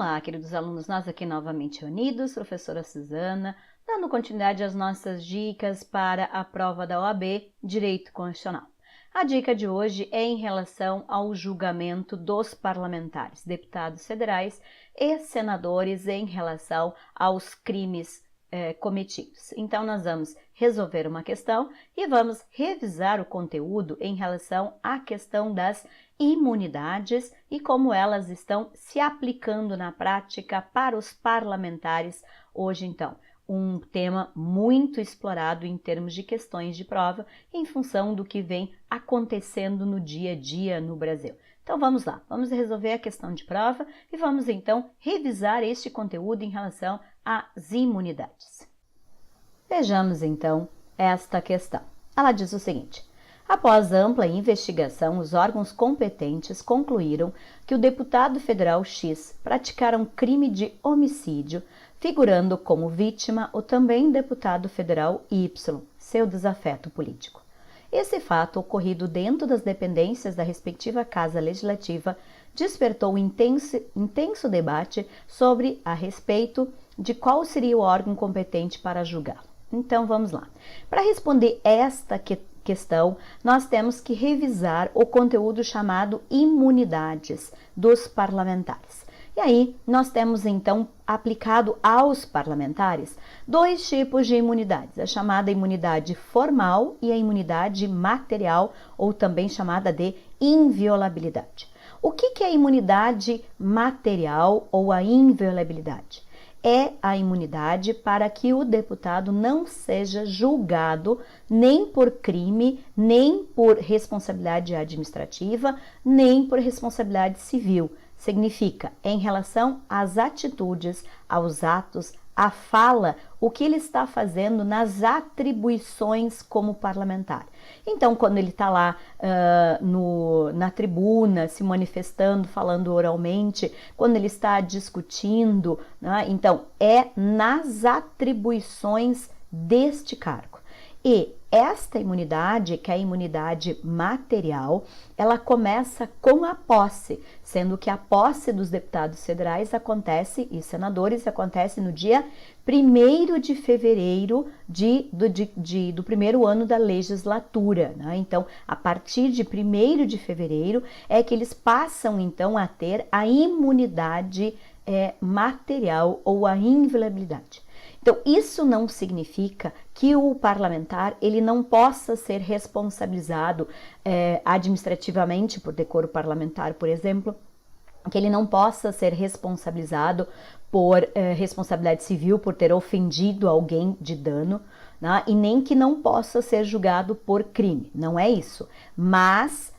Olá, queridos alunos, nós aqui novamente reunidos, professora Suzana, dando continuidade às nossas dicas para a prova da OAB Direito Constitucional. A dica de hoje é em relação ao julgamento dos parlamentares, deputados federais e senadores em relação aos crimes cometidos. Então, nós vamos resolver uma questão e vamos revisar o conteúdo em relação à questão das imunidades e como elas estão se aplicando na prática para os parlamentares hoje. Então, um tema muito explorado em termos de questões de prova em função do que vem acontecendo no dia a dia no Brasil. Então vamos lá, vamos resolver a questão de prova e vamos então revisar este conteúdo em relação às imunidades. Vejamos então esta questão. Ela diz o seguinte: após ampla investigação, os órgãos competentes concluíram que o deputado federal X praticara um crime de homicídio, figurando como vítima o também deputado federal Y, seu desafeto político. Esse fato, ocorrido dentro das dependências da respectiva Casa Legislativa, despertou intenso debate sobre a respeito de qual seria o órgão competente para julgá-lo. Então, vamos lá. Para responder esta questão, nós temos que revisar o conteúdo chamado imunidades dos parlamentares. E aí, nós temos então aplicado aos parlamentares dois tipos de imunidades, a chamada imunidade formal e a imunidade material, ou também chamada de inviolabilidade. O que é a imunidade material ou a inviolabilidade? É a imunidade para que o deputado não seja julgado nem por crime, nem por responsabilidade administrativa, nem por responsabilidade civil. Significa, em relação às atitudes, aos atos, à fala, o que ele está fazendo nas atribuições como parlamentar. Então, quando ele está lá na tribuna, se manifestando, falando oralmente, quando ele está discutindo, né? Então, é nas atribuições deste cargo. E esta imunidade, que é a imunidade material, ela começa com a posse, sendo que a posse dos deputados federais acontece, e senadores, acontece no dia 1º de fevereiro do primeiro ano da legislatura, né? Então, a partir de 1º de fevereiro é que eles passam, então, a ter a imunidade material ou a inviolabilidade. Então, isso não significa que o parlamentar ele não possa ser responsabilizado administrativamente por decoro parlamentar, por exemplo, que ele não possa ser responsabilizado por responsabilidade civil por ter ofendido alguém de dano, né? E nem que não possa ser julgado por crime, não é isso. Mas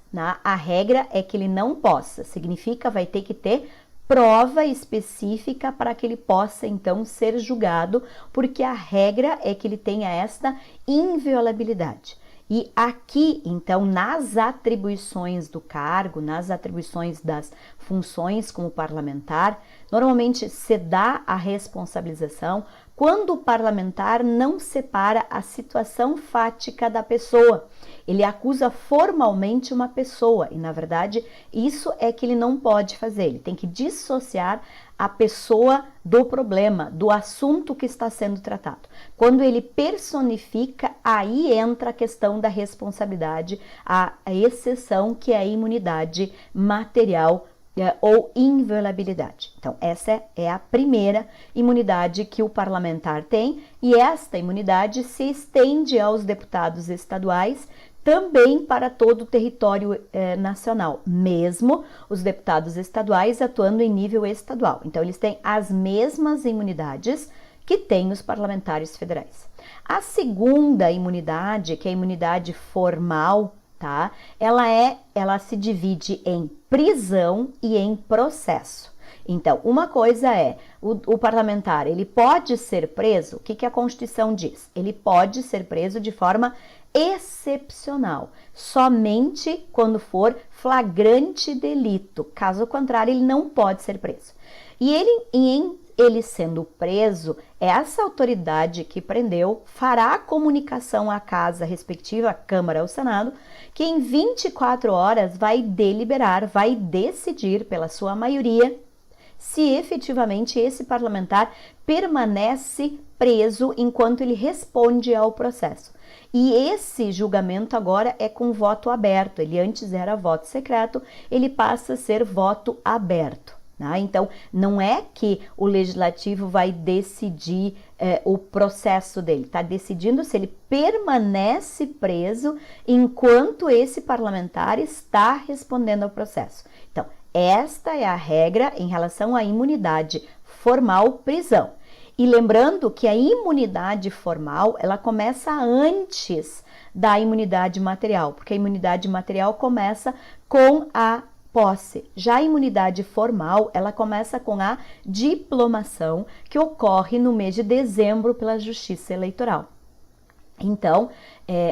a regra é que ele não possa, significa vai ter que ter prova específica para que ele possa então ser julgado, porque a regra é que ele tenha esta inviolabilidade. E aqui, então, nas atribuições do cargo, nas atribuições das funções como parlamentar, normalmente se dá a responsabilização quando o parlamentar não separa a situação fática da pessoa. Ele acusa formalmente uma pessoa e, na verdade, isso é que ele não pode fazer. Ele tem que dissociar a pessoa do problema, do assunto que está sendo tratado. Quando ele personifica, aí entra a questão da responsabilidade, a exceção que é a imunidade material ou inviolabilidade. Então, essa é a primeira imunidade que o parlamentar tem, e esta imunidade se estende aos deputados estaduais também para todo o território nacional, mesmo os deputados estaduais atuando em nível estadual. Então, eles têm as mesmas imunidades que têm os parlamentares federais. A segunda imunidade, que é a imunidade formal, tá? Ela se divide em prisão e em processo. Então, uma coisa é, o parlamentar, ele pode ser preso, o que a Constituição diz? Ele pode ser preso de forma excepcional, somente quando for flagrante delito. Caso contrário, ele não pode ser preso. E ele sendo preso, essa autoridade que prendeu fará a comunicação à casa respectiva, à Câmara ou Senado, que em 24 horas vai deliberar, vai decidir pela sua maioria se efetivamente esse parlamentar permanece preso enquanto ele responde ao processo. E esse julgamento agora é com voto aberto, ele antes era voto secreto, ele passa a ser voto aberto. Então, não é que o legislativo vai decidir o processo dele, está decidindo se ele permanece preso enquanto esse parlamentar está respondendo ao processo. Então, esta é a regra em relação à imunidade formal, prisão. E lembrando que a imunidade formal, ela começa antes da imunidade material, porque a imunidade material começa com a posse. Já a imunidade formal, ela começa com a diplomação, que ocorre no mês de dezembro pela Justiça Eleitoral. Então,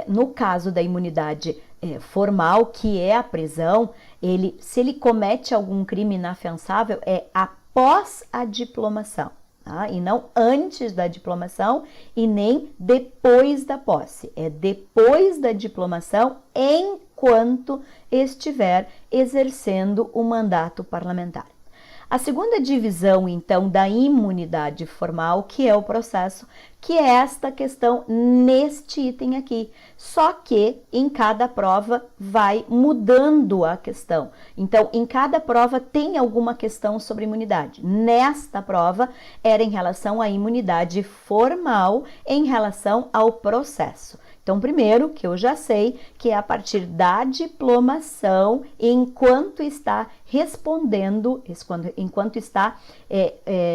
no caso da imunidade formal, que é a prisão, se ele comete algum crime inafiançável, é após a diplomação. E não antes da diplomação e nem depois da posse. É depois da diplomação, enquanto estiver exercendo o mandato parlamentar. A segunda divisão, então, da imunidade formal, que é o processo, que é esta questão neste item aqui. Só que em cada prova vai mudando a questão. Então, em cada prova tem alguma questão sobre imunidade. Nesta prova era em relação à imunidade formal em relação ao processo. Então, primeiro, que eu já sei que é a partir da diplomação, enquanto está respondendo, enquanto está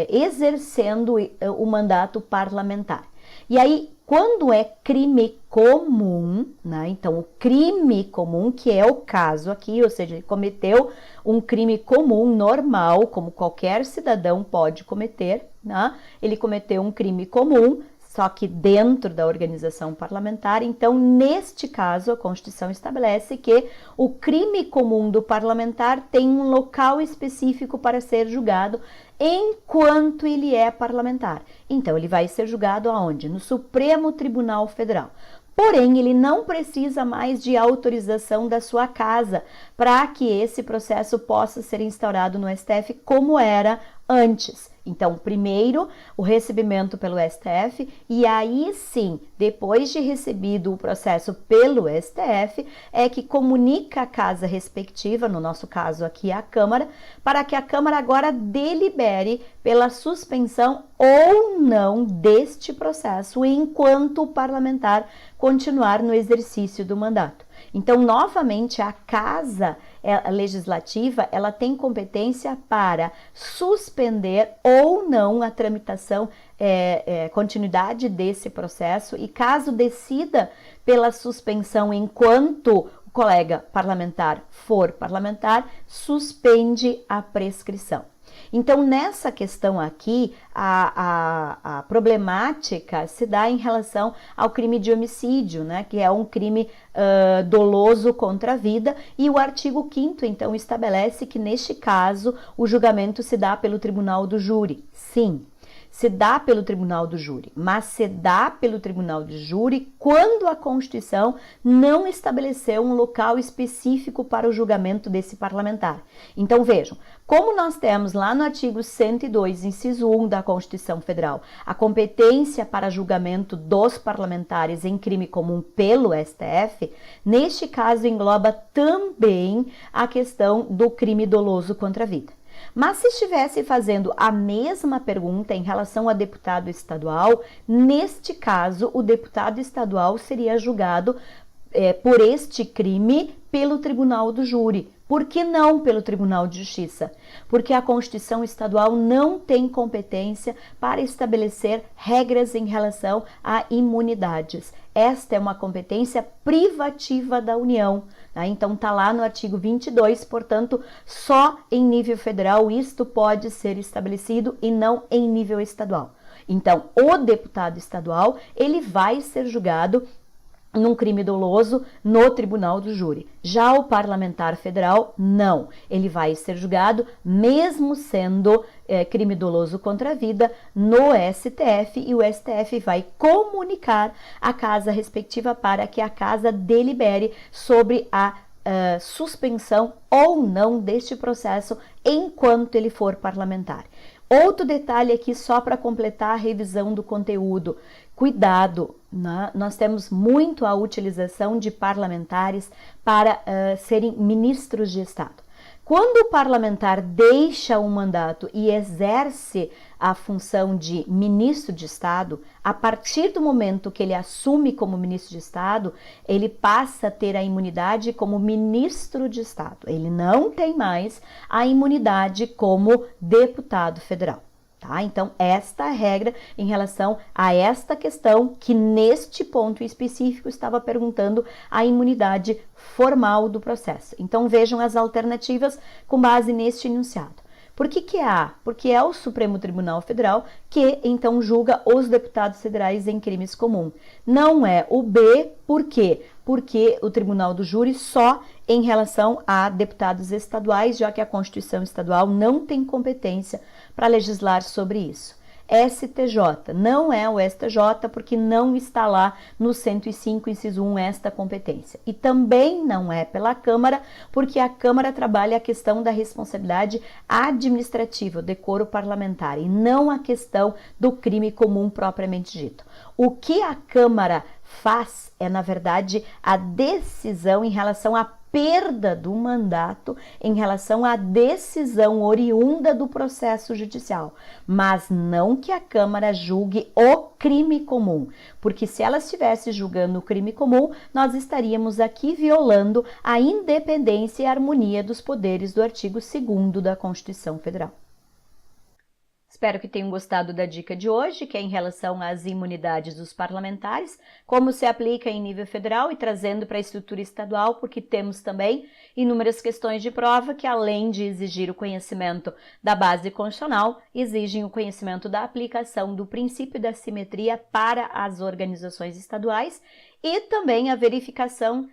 exercendo o mandato parlamentar. E aí, quando é crime comum, então o crime comum, que é o caso aqui, ou seja, ele cometeu um crime comum, normal, como qualquer cidadão pode cometer, ele cometeu um crime comum, só que dentro da organização parlamentar. Então, neste caso, a Constituição estabelece que o crime comum do parlamentar tem um local específico para ser julgado enquanto ele é parlamentar. Então, ele vai ser julgado aonde? No Supremo Tribunal Federal. Porém, ele não precisa mais de autorização da sua casa para que esse processo possa ser instaurado no STF como era antes. Então, primeiro, o recebimento pelo STF e aí sim, depois de recebido o processo pelo STF, é que comunica a casa respectiva, no nosso caso aqui a Câmara, para que a Câmara agora delibere pela suspensão ou não deste processo enquanto o parlamentar continuar no exercício do mandato. Então, novamente, a Casa Legislativa, ela tem competência para suspender ou não a tramitação, continuidade desse processo e caso decida pela suspensão enquanto o colega parlamentar for parlamentar, suspende a prescrição. Então, nessa questão aqui, a problemática se dá em relação ao crime de homicídio, que é um crime doloso contra a vida, e o artigo 5º, então, estabelece que, neste caso, o julgamento se dá pelo tribunal do júri. Sim, se dá pelo tribunal do júri, mas se dá pelo tribunal do júri quando a Constituição não estabeleceu um local específico para o julgamento desse parlamentar. Então, vejam, como nós temos lá no artigo 102, inciso 1 da Constituição Federal, a competência para julgamento dos parlamentares em crime comum pelo STF, neste caso engloba também a questão do crime doloso contra a vida. Mas se estivesse fazendo a mesma pergunta em relação a deputado estadual, neste caso, o deputado estadual seria julgado por este crime pelo Tribunal do Júri. Por que não pelo Tribunal de Justiça? Porque a Constituição estadual não tem competência para estabelecer regras em relação a imunidades. Esta é uma competência privativa da União. Então, está lá no artigo 22, portanto, só em nível federal isto pode ser estabelecido e não em nível estadual. Então, o deputado estadual, ele vai ser julgado num crime doloso no tribunal do júri. Já o parlamentar federal, não. Ele vai ser julgado, mesmo sendo crime doloso contra a vida, no STF, e o STF vai comunicar a casa respectiva para que a casa delibere sobre a suspensão ou não deste processo enquanto ele for parlamentar. Outro detalhe aqui, só para completar a revisão do conteúdo. Cuidado, né? Nós temos muito a utilização de parlamentares para serem ministros de Estado. Quando o parlamentar deixa o mandato e exerce a função de ministro de Estado, a partir do momento que ele assume como ministro de Estado, ele passa a ter a imunidade como ministro de Estado. Ele não tem mais a imunidade como deputado federal. Tá? Então, esta é a regra em relação a esta questão que neste ponto específico estava perguntando a imunidade formal do processo. Então, vejam as alternativas com base neste enunciado. Por que é A? Porque é o Supremo Tribunal Federal que, então, julga os deputados federais em crimes comuns. Não é o B, por quê? Porque o Tribunal do Júri só em relação a deputados estaduais, já que a Constituição Estadual não tem competência para legislar sobre isso. STJ, não é o STJ porque não está lá no 105, inciso 1, esta competência. E também não é pela Câmara, porque a Câmara trabalha a questão da responsabilidade administrativa, o decoro parlamentar, e não a questão do crime comum propriamente dito. O que a Câmara faz é, na verdade, a decisão em relação à perda do mandato em relação à decisão oriunda do processo judicial, mas não que a Câmara julgue o crime comum, porque se ela estivesse julgando o crime comum, nós estaríamos aqui violando a independência e a harmonia dos poderes do artigo 2º da Constituição Federal. Espero que tenham gostado da dica de hoje, que é em relação às imunidades dos parlamentares, como se aplica em nível federal e trazendo para a estrutura estadual, porque temos também inúmeras questões de prova que, além de exigir o conhecimento da base constitucional, exigem o conhecimento da aplicação do princípio da simetria para as organizações estaduais e também a verificação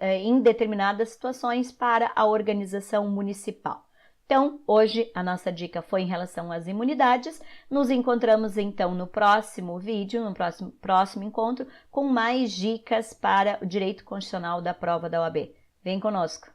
em determinadas situações para a organização municipal. Então, hoje a nossa dica foi em relação às imunidades. Nos encontramos então no próximo vídeo, no próximo encontro, com mais dicas para o direito constitucional da prova da OAB. Vem conosco!